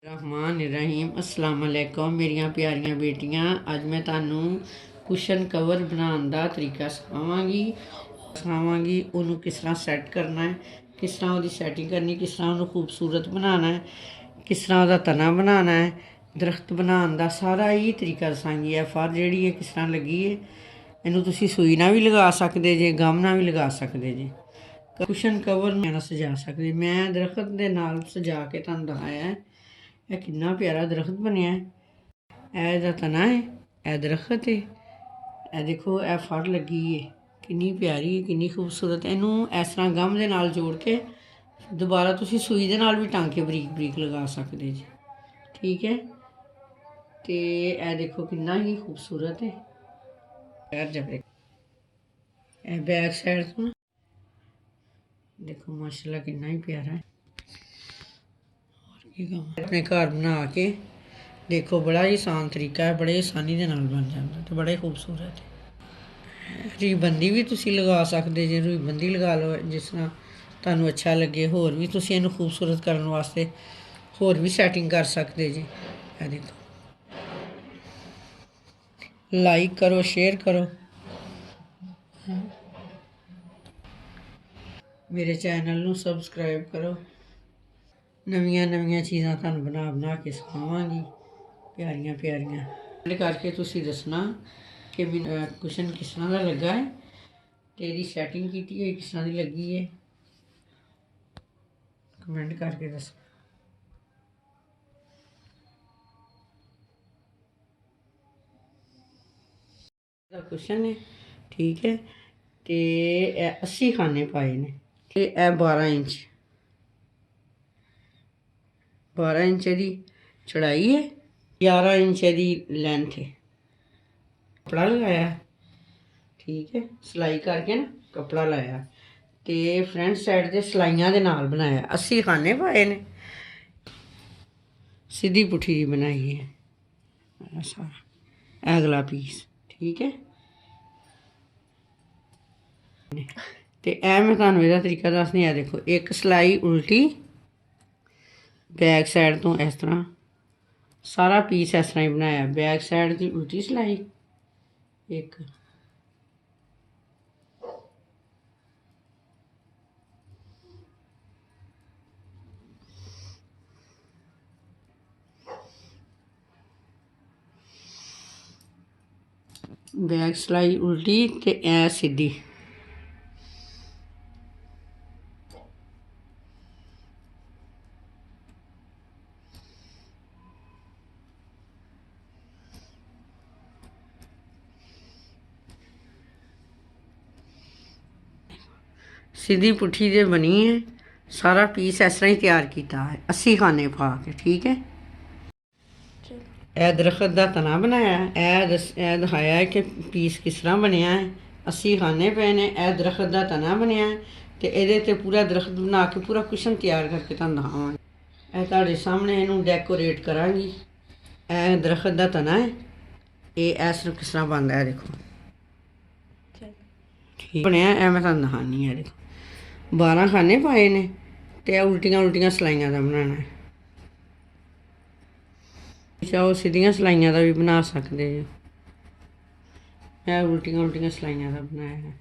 रहमान रहीम अस्सलाम वालेकुम मेरिया प्यारियां बेटियां। अज मैं तुहानू कुशन कवर बनाने का तरीका सिखावांगी उन्होंने किस तरह सैट करना है, किस तरह उसकी सैटिंग करनी, किस तरह उन्होंने खूबसूरत बनाना है, किस तरह उसका तना बनाना है, दरख्त बनाने का सारा ही तरीका दसांगी। है फर जी है किस तरह लगी है, इनू तुसी सुई ना भी लगा सकते जे, गम ना भी लगा सकते जे। कुशन कवर सजा सकते। मैं दरख्त के नाल सजा के तुहानू दिखाया है। यह कितना प्यारा दरख्त बनया है। यह तना है, यह दरख्त है, यह देखो यह फड़ लगी है, कितनी प्यारी कितनी खूबसूरत। इनू इस तरह गम के नाल जोड़ के दोबारा तुसी सुई दे नाल भी टांके बरीक बरीक लगा सकते जी। ठीक है, तो यह देखो कितना ही खूबसूरत है। पैर जब बैक साइड तो देखो माशाल्लाह कितना ही प्यारा है। अपने घर बना के देखो, बड़ा ही आसान तरीका है, बड़े आसानी के नाल बन जाता तो बड़ा ही खूबसूरत है। रुईबंदी भी तुसी लगा सकते जे, रुईबंदी लगा लो जिस तरह तुहानू अच्छा लगे। होर भी तुसी इहनू खूबसूरत करने वास्ते होर भी सैटिंग कर सकते जी। देखो, लाइक करो, शेयर करो, मेरे चैनल नू सबसक्राइब करो। नवियां नवियां चीज़ां तुहानू बना बना के सिखावांगी, प्यारियां प्यारियां। कमेंट करके तुसी दसना कि कुशन किस तरह का लगा है, तेरी सैटिंग की हुई किस तरह की लगी है, कमेंट करके दसना। कुशन है, ठीक है, तो यह 80 खाने पाए ने, ते यह 12 इंच की चौड़ाई है, 11 इंच की लेंथ है। कपड़ा लगाया, ठीक है, सिलाई करके ना कपड़ा लाया, तो फ्रंट साइड से सिलाइयां दे नाल बनाया। 80 खाने पाए ने, सीधी पुठी जी बनाई है सारा अगला पीस। ठीक है, तो यह मैं तुहानू इहदा तरीका दसनी है। देखो, एक सिलाई उल्टी बैक साइड तो इस तरह सारा पीस इस तरह ही बनाया। बैक साइड की उल्टी सिलाई, एक बैक सिलाई उल्टी ते ऐ सीधी। सीधी पुठी जो बनी है, सारा पीस इस तरह ही तैयार किया है 80 खाने पा के। ठीक है, यह दरख्त का तना बनाया, यह दिखाया है कि पीस किस तरह बनया है। 80 खाने पे ने, यह दरख्त का तना बनया है, तो ये पूरा दरख्त बना के पूरा कुशन तैयार करके तुहानू दिखावांगी। यह तुहाडे सामने इनू डेकोरेट करांगी। यह दरख्त का तना है, ये इस किस तरह बनता है। देखो ठीक बनया, यह मैं तुहानू दिखानी है। देखो 12 खाने पाए ने, तो उल्टियां उल्टियां सिलाइयां का बनाना है। चाहो सीधियां सिलाइयां का भी बना सकते हो, मैं उल्टियां उल्टियां सिलाइयां का बनाया है।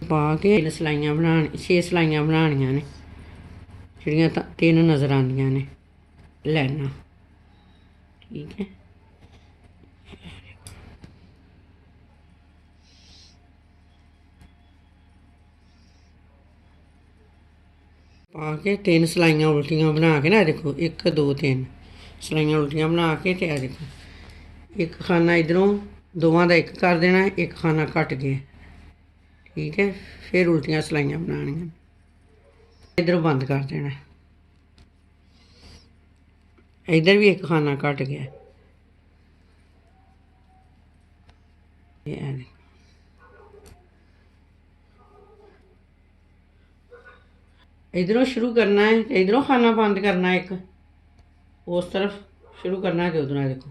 पा के 3 सिलाइयां बनानी, 6 सिलाइयां बनानियां ने, ਜਿਹੜੀਆਂ 3 नज़र आंदियां ने लाइनां। ठीक है, पा के 3 सिलाइयां उल्टियां बना के ना, देखो 1 2 3 सिलाइयां उल्टियां बना के, तो देखो एक खाना इधरों दोवां का एक कर देना, एक खाना घट गया। ठीक है, फिर उल्टियां सिलाइयां बनानियां, इधरों बंद कर देना, इधर भी एक खाना घट गया। इधरों शुरू करना है, इधरों खाना बंद करना है, एक उस तरफ शुरू करना है, तो उधरों देखो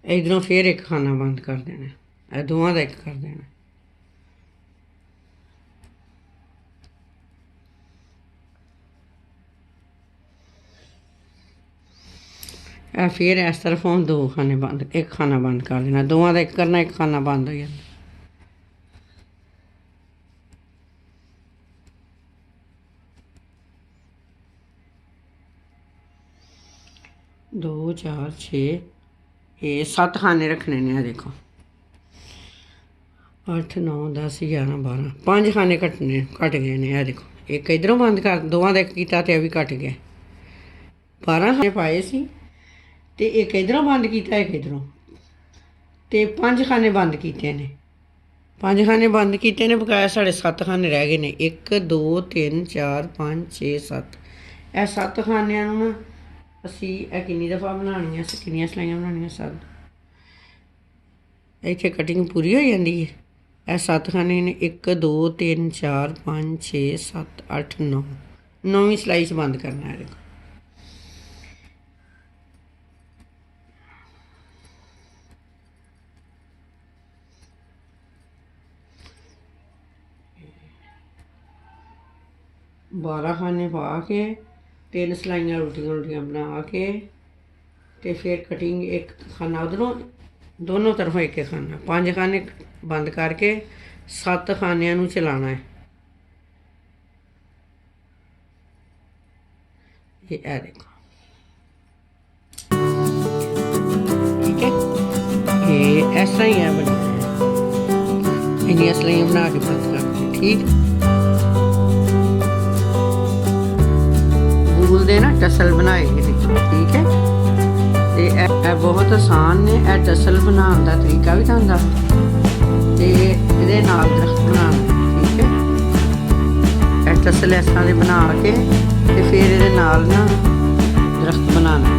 इधरों फिर एक खाना बंद कर देना, ਇਹ ਦੋਵਾਂ ਦਾ ਇੱਕ ਕਰ ਦੇਣਾ। फिर इस तरफ हम 2 खाने बंद, एक खाना बंद कर देना, दोवां दा एक करना, एक खाना बंद हो जाना। दो 4 6 ये 7 खाने रखने ने। देखो 8 9 10 11 12 5 खाने कटने कट गए ने। देखो एक इधरों बंद कर, दोवां दा एक कीता ते भी कट गया। 12 खाने पाए सी ते एक इधरों बंद किया, एक इधरों, ते 5 खाने बंद किए ने। 5 खाने बंद किए ने, बकाया साढ़े 7 खाने रह गए ने। 1 2 3 4 5 6 7 ਇਹ 7 खानियां नूं ना असी कितनी दफ़ा बनानियां, कितनियां सलाइयां बनानियां? 7। इत्थे कटिंग पूरी हो जाती है। ਇਹ 7 खाने ने 1 2 3 4 5 6 7 8 9 9वीं सिलाई च बंद करना है। देखो बारह खाने पा के 3 सिलाइयां उल्टियां उल्टियां बना के ते फिर कटिंग एक खाना उधरों, दोनों तरफों एक एक खाना, 5 खाने बंद करके 7 खानियां नूं चलाना है। ये ऐ देखो, ठीक है, ये इस तरह ही है बनी। इन्नियां सिलाइयां बना के बंद करते, ठीक। वूल दे ना टसल बनाए ने, ठीक है। ते ए बहुत आसान ने। ए टसल बनाने का तरीका भी तुहानूं दस ते इहदे नाल दरख्त बनाना, ठीक है। ए टसल इस तरह दे बना के ते फिर इहदे नाल ना दरख्त बनाना।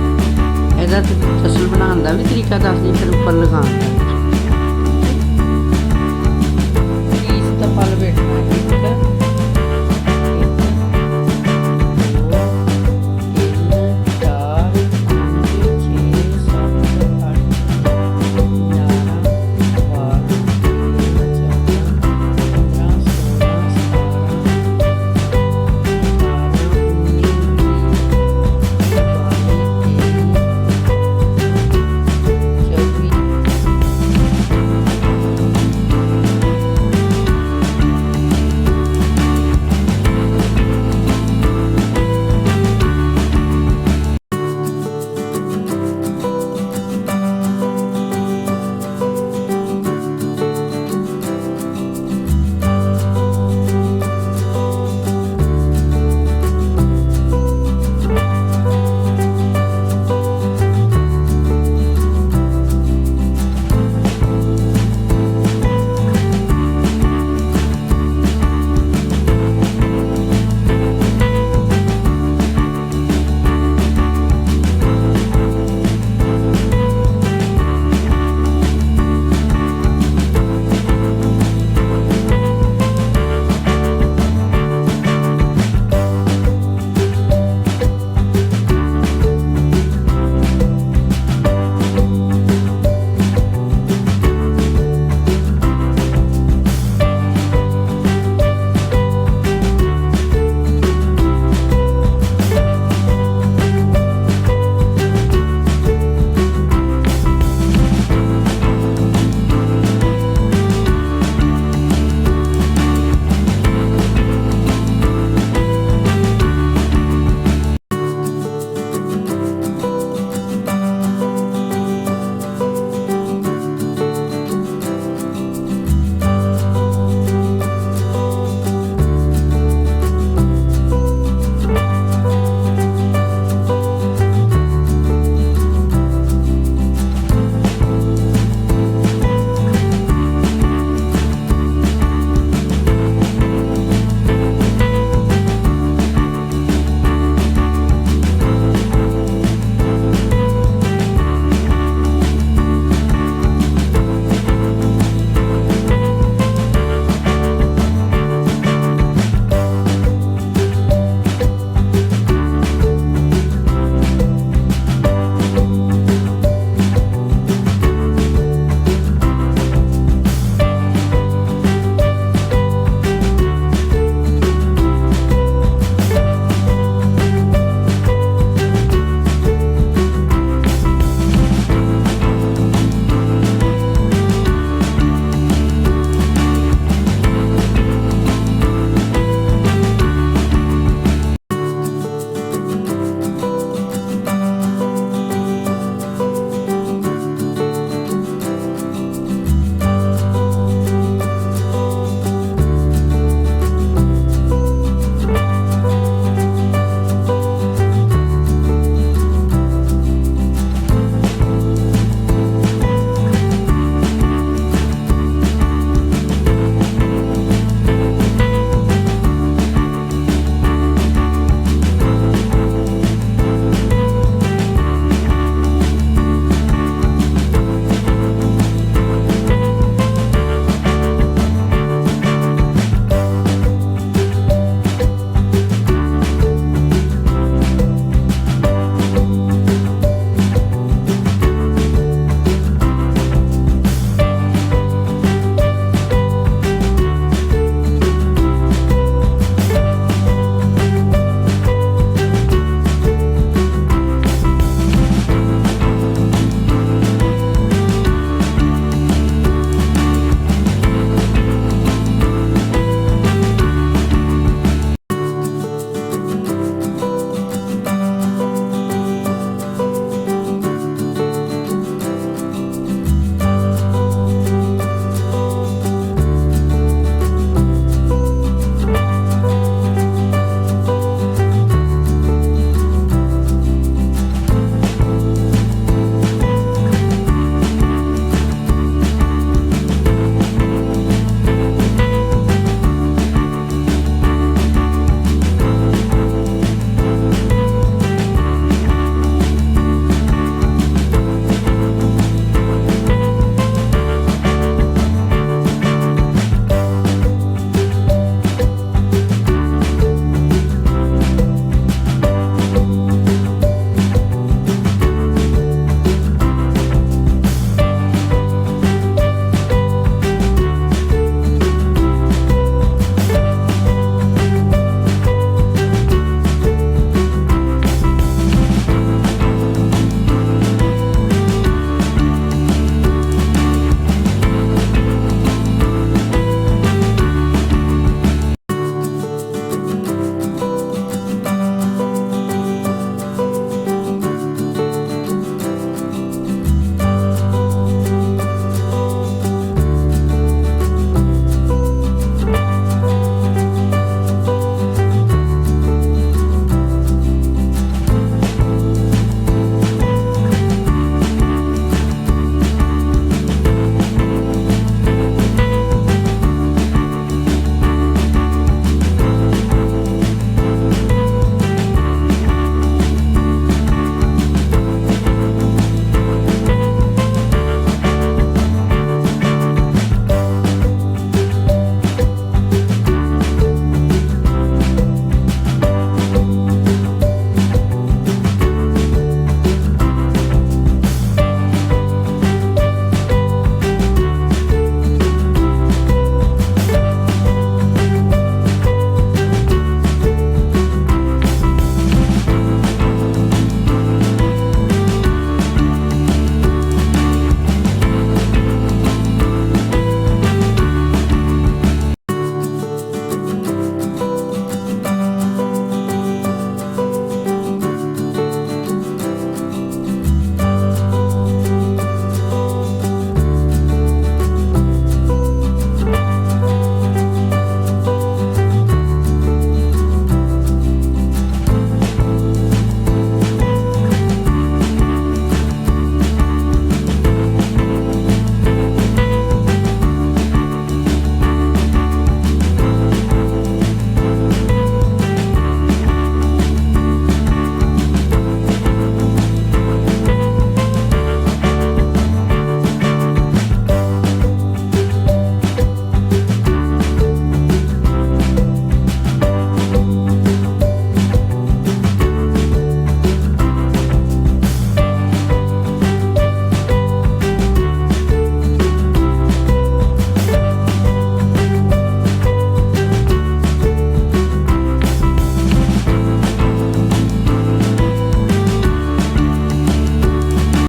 इहदा टसल बनाने का भी तरीका दसदी, फिर उपर लगाना।